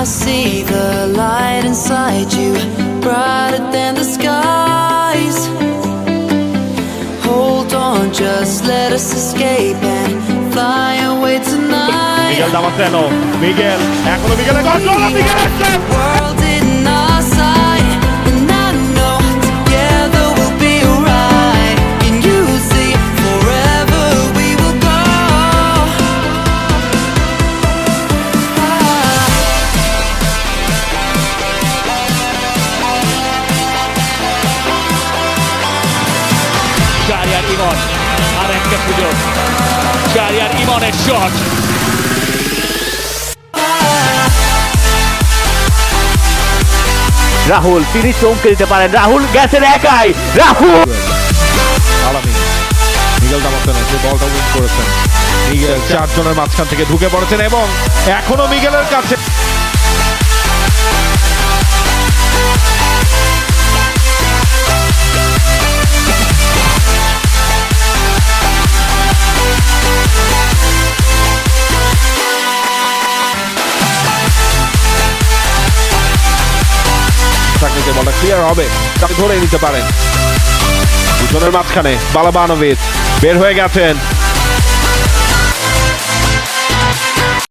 see the light inside you, brighter than the skies. Hold on, just let us escape and fly away tonight. Miguel Damasceno, Miguel, eccolo Miguel, gol, Miguel! World in our sight, and I know together we'll be alright. Can you see forever we will go? Karier Iman, আর একটা সুযোগ। Karier Iman's shot. Rahul তিনি চমকে দিতে পারেন, রাহুল গেছেন একাই, রাহুল আলামিন, মিগেল দামাসেনো যে বলটা উইন করেছেন, মিগেল চারজনের মাঝখান থেকে ঢুকে পড়েছেন এবং এখনো মিগেলের কাছে বলটা ক্লিয়ার হবে, তাকে ধরে নিতে পারেন দুজনের মাঝখানে। বালাবানোভিচ বের হয়ে গেছেন,